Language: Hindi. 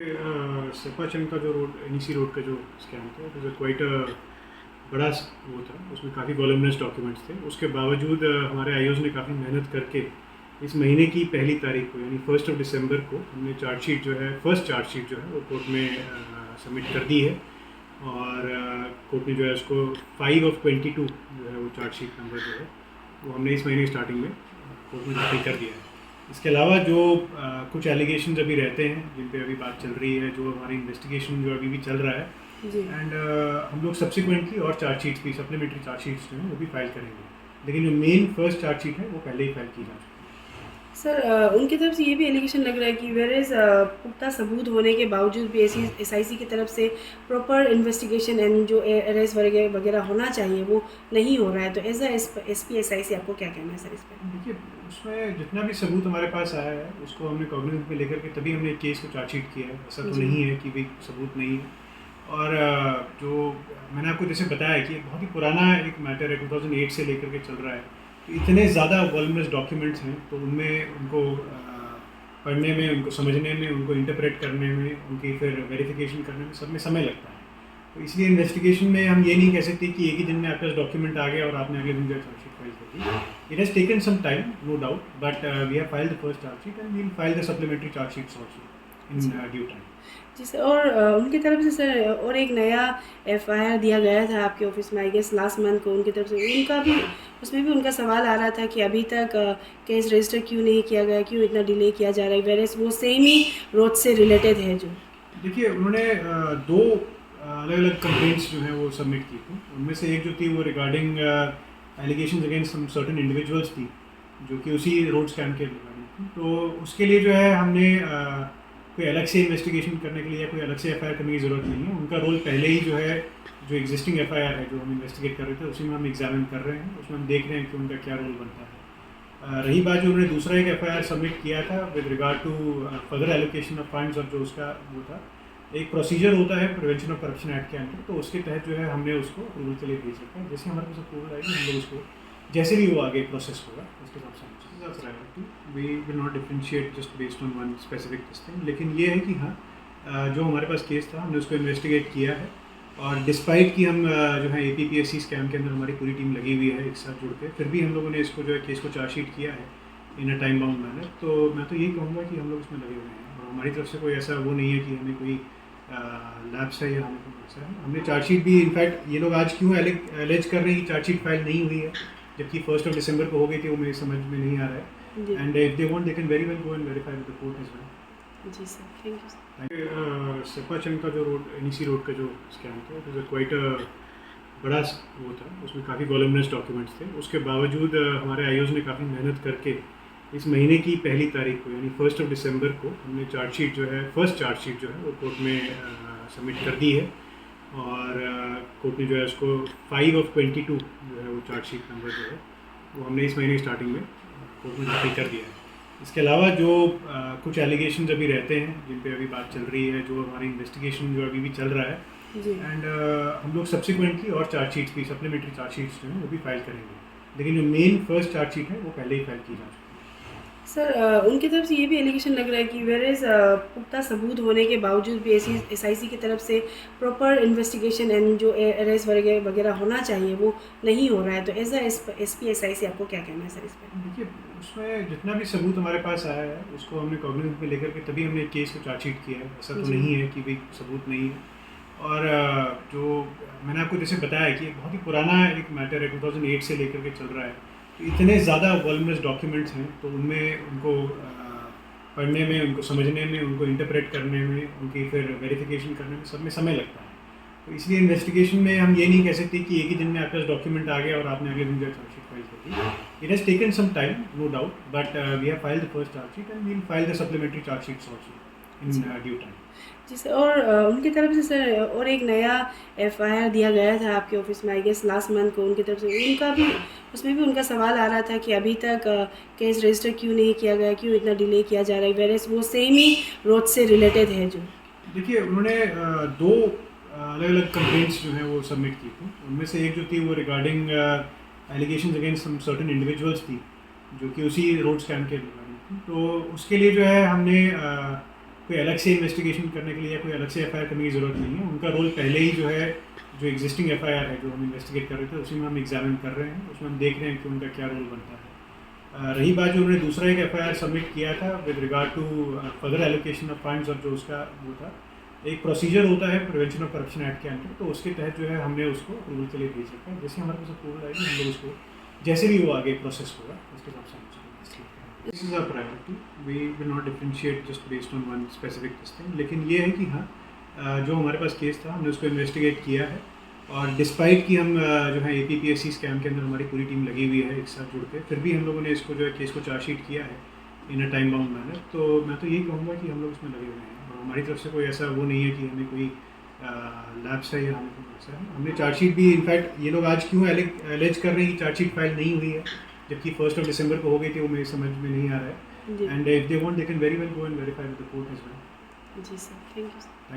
सफाचंद का जो रोड एनईसी रोड का जो स्कैम था इट वाज क्वाइट बड़ा वो था। उसमें काफ़ी वॉल्यूमिनस डॉक्यूमेंट्स थे। उसके बावजूद हमारे आईओज़ ने काफ़ी मेहनत करके इस महीने की पहली तारीख को यानी 1 दिसंबर को हमने चार्जशीट जो है फर्स्ट चार्जशीट जो है वो कोर्ट में सबमिट कर दी है। और कोर्ट ने जो है उसको 5/22 जो है वो चार्जशीट नंबर जो है वो हमने इस महीने स्टार्टिंग में कोर्ट में दाखिल कर दिया है। इसके अलावा जो कुछ एलिगेशन अभी रहते हैं जिन पे अभी बात चल रही है, जो हमारी इन्वेस्टिगेशन जो अभी भी चल रहा है जी एंड हम लोग सब्सिक्वेंटली और चार्जशीट्स भी सप्लीमेंट्री चार्जशीट्स जो हैं वो भी फाइल करेंगे। लेकिन जो मेन फर्स्ट चार्जशीट है वो पहले ही फाइल की जा चुकी है। सर, उनकी तरफ से ये भी एलिगेशन लग रहा है कि वेरेज पुख्ता सबूत होने के बावजूद भी ऐसी एसआईसी की तरफ से प्रॉपर इन्वेस्टिगेशन एंड जो अरेस्ट वगैरह वगैरह होना चाहिए वो नहीं हो रहा है। तो एज अ एसपी एसआईसी आपको क्या कहना है सर इस पर? देखिए, उसमें जितना भी सबूत हमारे पास आया है उसको हमने कॉग्निजेंस में लेकर के तभी हमने केस को चार्जशीट किया है। ऐसा तो जी नहीं है कि भाई सबूत नहीं है। और जो मैंने आपको जैसे बताया कि बहुत ही पुराना एक मैटर है, 2008 से लेकर के चल रहा है। तो इतने ज़्यादा वॉल्यूमिनस डॉक्यूमेंट्स हैं तो उनमें उनको पढ़ने में, उनको समझने में, उनको इंटरप्रेट करने में, उनकी फिर वेरिफिकेशन करने में सब में समय लगता है। तो इसलिए इन्वेस्टिगेशन में हम ये नहीं कह सकते कि एक ही दिन में आपके पास डॉक्यूमेंट आ गया और आपने अगले दिन जो चार्जशीट फाइल कर दी। It has taken some time, no doubt, but we have filed the first chargesheet and we will file the supplementary chargesheets also in जी ड्यू टाइम। जी सर, और उनकी तरफ से सर और एक नया एफआईआर दिया गया था आपके ऑफिस में, आई गेस लास्ट मंथ को। उनकी तरफ से उनका भी, उसमें भी उनका सवाल आ रहा था कि अभी तक केस रजिस्टर क्यों नहीं किया गया, क्यों इतना डिले किया जा रहा है, वेरेस वो सेम ही रोड से रिलेटेड है जो। देखिए, उन्होंने दो अलग अलग कंप्लेंट्स जो हैं वो सबमिट की थी। उनमें से एक जो थी वो regarding allegations against some certain individuals थी, जो कि उसी रोड स्कैम के रिगार्डिंग थी। तो उसके लिए जो है हमने कोई अलग से इन्वेस्टिगेशन करने के लिए या कोई अलग से एफआईआर करने की ज़रूरत नहीं है। उनका रोल पहले ही जो है, जो एग्जिस्टिंग एफआईआर है जो हम इन्वेस्टिगेट कर रहे थे उसी में हम एग्जामिन कर रहे हैं। उसमें हम देख रहे हैं कि उनका क्या रोल बनता है। रही बात जो उन्होंने दूसरा एक एफआईआर सबमिट किया था with regard to further allocation of funds, और जो उसका वो था, एक प्रोसीजर होता है प्रिवेंशन ऑफ करप्शन एक्ट के अंदर, तो उसके तहत जो है हमने उसको अप्रूवल के लिए भेज रखा है। जैसे हमारे पास अप्रूवल आएगी हम लोग उसको, जैसे भी वो आगे प्रोसेस होगा उसके हिसाब से we will not differentiate just based on one specific thing. लेकिन ये है कि हाँ, जो हमारे पास केस था हमने उसको इन्वेस्टिगेट किया है। और डिस्पाइट कि हम जो है एपीपीएससी स्कैम के अंदर हमारी पूरी टीम लगी हुई है एक साथ जुड़ के, फिर भी हम लोगों ने इसको जो है केस को चार्जशीट किया है इन अ टाइम बाउंड मैनर। तो मैं तो यही कहूँगा कि हम लोग इसमें लगे हुए हैं और हमारी तरफ से कोई ऐसा वो नहीं है कि हमें कोई लैब्स है या हमें कोई ऐसा है। हमने चार्जशीट भी, इनफैक्ट ये लोग आज क्यों एलेज कर रहे हैं कि चार्जशीट फाइल नहीं हुई है जबकि 1 दिसंबर को हो गई थी, वो मेरी समझ में नहीं आ रहा जी है। And if they want they can very well go and verify with the court as well. जी सर, थैंक यू सर। सफाचंद का जो रोड एनईसी रोड का जो स्कैम था इट वाज क्वाइट बड़ा वो था। उसमें काफ़ी वॉल्यूमिनस डॉक्यूमेंट्स थे। उसके बावजूद हमारे आईओज़ ने काफ़ी मेहनत करके इस महीने की पहली तारीख को यानी 1 दिसंबर को हमने चार्जशीट जो है फर्स्ट चार्जशीट जो है वो कोर्ट में सबमिट कर दी है। और कोर्ट ने जो है उसको 5/22 जो है वो चार्जशीट नंबर जो है वो हमने इस महीने स्टार्टिंग में कोर्ट में दाखिल कर दिया है। इसके अलावा जो कुछ एलिगेशन अभी रहते हैं जिन पे अभी बात चल रही है, जो हमारी इन्वेस्टिगेशन जो अभी भी चल रहा है जी एंड हम लोग सब्सिक्वेंटली और चार्जशीट्स भी सप्लीमेंट्री चार्जशीट्स जो हैं वो भी फाइल करेंगे। लेकिन जो मेन फर्स्ट चार्जशीट है वो पहले ही फाइल की जा चुकी है। सर, उनकी तरफ से ये भी एलिगेशन लग रहा है कि वेरेज पुख्ता सबूत होने के बावजूद भी ऐसी एसआईसी की तरफ से प्रॉपर इन्वेस्टिगेशन एंड जो अरेस्ट वगैरह होना चाहिए वो नहीं हो रहा है। तो एज अ एसपी एसआईसी आपको क्या कहना है सर इस पर? देखिए, उसमें जितना भी सबूत हमारे पास आया है उसको हमने कॉग्निजेंस में लेकर के तभी हमने केस को चार्जशीट किया है। ऐसा तो जी नहीं है कि भाई सबूत नहीं है। और जो मैंने आपको जैसे बताया कि बहुत ही पुराना एक मैटर है, 2008 से लेकर के चल रहा है। तो इतने ज़्यादा वॉल्यूमिनस डॉक्यूमेंट्स हैं तो उनमें उनको पढ़ने में, उनको समझने में, उनको इंटरप्रेट करने में, उनकी फिर वेरिफिकेशन करने में सब में समय लगता है। तो इसलिए इन्वेस्टिगेशन में हम ये नहीं कह सकते कि एक ही दिन में आपके पास डॉक्यूमेंट आ गया और आपने अगले दिन जो चार्जशीट फाइल कर दी। It has taken some time, no doubt, but we have filed the first chargesheet and we will file the supplementary chargesheets also in due time. जी सर, और उनकी तरफ से सर और एक नया एफआईआर दिया गया था आपके ऑफिस में, आई गेस लास्ट मंथ को। उनकी तरफ से उनका भी, उसमें भी उनका सवाल आ रहा था कि अभी तक केस रजिस्टर क्यों नहीं किया गया, क्यों इतना डिले किया जा रहा है, वेरेस वो सेम ही रोड से रिलेटेड है जो। देखिए, उन्होंने दो अलग अलग कंप्लेंट्स जो हैं वो सबमिट की थी। उनमें से एक जो थी वो regarding allegations against some certain individuals थी, जो कि उसी रोड स्कैम के रिगार्डिंग थी। तो उसके लिए जो है हमने कोई अलग से इन्वेस्टिगेशन करने के लिए या कोई अलग से एफआईआर करने की ज़रूरत नहीं है। उनका रोल पहले ही जो है, जो एग्जिस्टिंग एफआईआर है जो हम इन्वेस्टिगेट कर रहे थे उसी में हम एग्जामिन कर रहे हैं, उसमें हम देख रहे हैं कि उनका क्या रोल बनता है। रही बात जो उन्होंने दूसरा एक एफआईआर सबमिट किया था with regard to further allocation of funds, और जो उसका वो था एक प्रोसीजर होता है प्रिवेंशन ऑफ करप्शन एक्ट के अंदर, तो उसके तहत जो है हमने उसको अप्रूवल के लिए भेज रखा है। जैसे हमारे पास अप्रूवल आएगी हम लोग उसको जैसे भी वो आगे प्रोसेस होगा उसके हिसाब से हम this is our priority. We will not differentiate just based on one specific thing. लेकिन ये है कि हाँ, जो हमारे पास केस था हमने उसको इन्वेस्टिगेट किया है, और डिस्पाइट कि हम जो है APPSC स्कैम के अंदर हमारी पूरी टीम लगी हुई है एक साथ जुड़ के, फिर भी हम लोगों ने इसको जो है केस को चार्जशीट किया है इन अ टाइम बाउंड मैनर। तो मैं तो यही कहूँगा कि हम लोग इसमें लगे हुए हैं, और हमारी तरफ से कोई ऐसा वो नहीं है कि हमें कोई लैप्स है या हमें कोई ऐसा है। हमने चार्जशीट भी, इनफैक्ट ये लोग आज क्यों एलेज कर रहे हैं कि चार्जशीट फाइल नहीं हुई है जबकि 1 दिसंबर को हो गई थी, वो मेरी समझ में नहीं आ रहा है। जी and if they want they can very well go and verify with the court as well. जी सर, थैंक यू सर।